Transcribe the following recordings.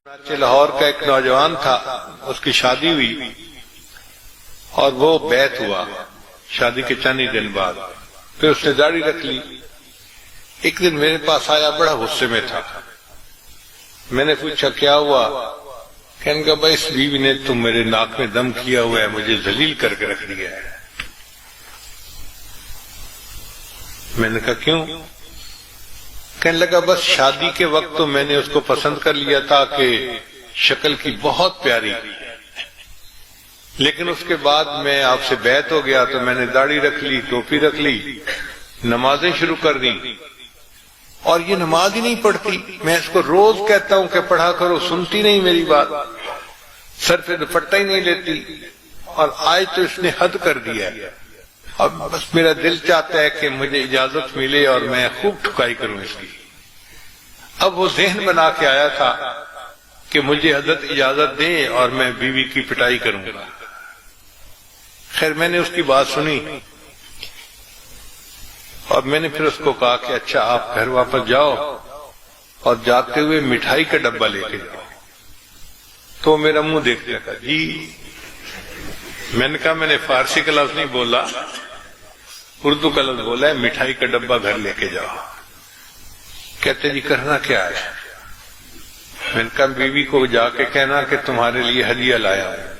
لاہور کا ایک نوجوان تھا، اس کی شادی ہوئی اور وہ بیعت ہوا شادی کے چند ہی دن بعد. پھر اس نے داڑھی رکھ لی. ایک دن میرے پاس آیا، بڑا غصے میں تھا. میں نے پوچھا کیا ہوا؟ کہنے کا بھائی اس بیوی نے تو میرے ناک میں دم کیا ہوا ہے، مجھے ذلیل کر کے رکھ دیا ہے. میں نے کہا کیوں؟ کہنے لگا بس شادی کے وقت تو میں نے اس کو پسند کر لیا تھا کہ شکل کی بہت پیاری، لیکن اس کے بعد میں آپ سے بیعت ہو گیا تو میں نے داڑھی رکھ لی، ٹوپی رکھ لی، نمازیں شروع کر دی، اور یہ نماز ہی نہیں پڑھتی. میں اس کو روز کہتا ہوں کہ پڑھا کرو، سنتی نہیں میری بات، سر پہ دوپٹہ ہی نہیں لیتی، اور آج تو اس نے حد کر دیا ہے. اب بس میرا دل چاہتا ہے کہ مجھے اجازت ملے اور میں خوب ٹھکائی کروں اس کی. اب وہ ذہن بنا کے آیا تھا کہ مجھے حضرت اجازت دیں اور میں بیوی کی پٹائی کروں گا. خیر میں نے اس کی بات سنی اور میں نے پھر اس کو کہا کہ اچھا آپ گھر واپس جاؤ اور جاتے ہوئے مٹھائی کا ڈبہ لے کے جاؤ. تو میرا منہ دیکھنے لگا. جی میں نے کہا میں نے فارسی کا لفظ نہیں بولا، اردو کا لفظ بولا ہے، مٹھائی کا ڈبہ گھر لے کے جاؤ. کہتے جی کرنا کیا ہے؟ میں نے کہا بیوی کو جا کے کہنا کہ تمہارے لیے ہدیہ لایا ہوں.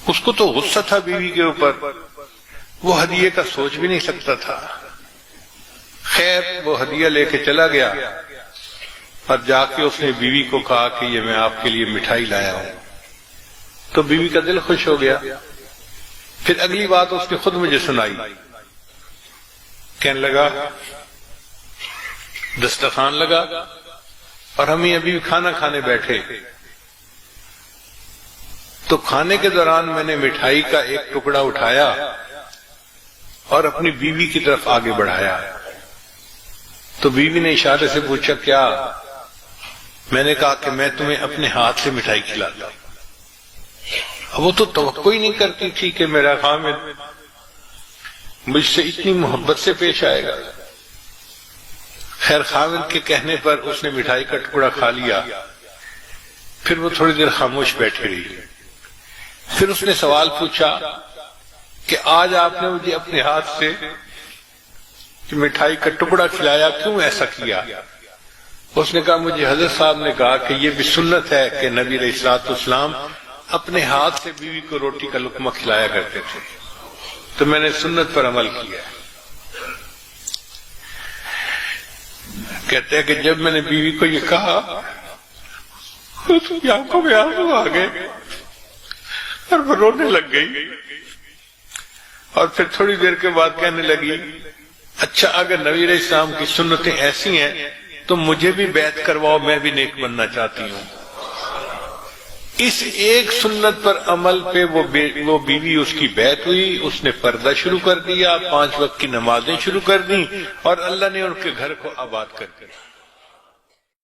اس کو تو غصہ تھا بیوی کے اوپر، وہ ہدیے کا سوچ بھی نہیں سکتا تھا. خیر وہ ہدیہ لے کے چلا گیا اور جا کے اس نے بیوی کو کہا کہ یہ میں آپ کے لیے مٹھائی لایا ہوں. تو بیوی کا دل خوش ہو گیا. پھر اگلی بات اس نے خود مجھے سنائی. کہنے لگا دسترخوان لگا اور ہم ابھی کھانا کھانے بیٹھے، تو کھانے کے دوران میں نے مٹھائی کا ایک ٹکڑا اٹھایا اور اپنی بیوی کی طرف آگے بڑھایا. تو بیوی نے اشارے سے پوچھا کیا؟ میں نے کہا کہ میں تمہیں اپنے ہاتھ سے مٹھائی کھلاتا ہوں. اب وہ تو توقع ہی نہیں کرتی تھی کہ میرا خامد مجھ سے اتنی محبت سے پیش آئے گا. خیر خامد کے کہنے پر اس نے مٹھائی کا ٹکڑا کھا لیا. پھر وہ تھوڑی دیر خاموش بیٹھی رہی. پھر اس نے سوال پوچھا کہ آج آپ نے مجھے اپنے ہاتھ سے مٹھائی کا ٹکڑا کھلایا، کیوں ایسا کیا؟ اس نے کہا مجھے حضرت صاحب نے کہا کہ یہ بھی سنت ہے کہ نبی علیہ الصلوۃ والسلام اپنے ہاتھ سے بیوی کو روٹی کا لقمہ کھلایا کرتے تھے، تو میں نے سنت پر عمل کیا. کہتے ہیں کہ جب میں نے بیوی کو یہ کہا اس کی آنکھوں میں آنسو آ گئے اور وہ رونے لگ گئی، اور پھر تھوڑی دیر کے بعد کہنے لگی اچھا اگر نبی علیہ السلام کی سنتیں ایسی ہیں تو مجھے بھی بیعت کرواؤ، میں بھی نیک بننا چاہتی ہوں. اس ایک سنت پر عمل پہ وہ بیوی اس کی بیعت ہوئی، اس نے پردہ شروع کر دیا، 5 وقت کی نمازیں شروع کر دیں، اور اللہ نے ان کے گھر کو آباد کر دیا.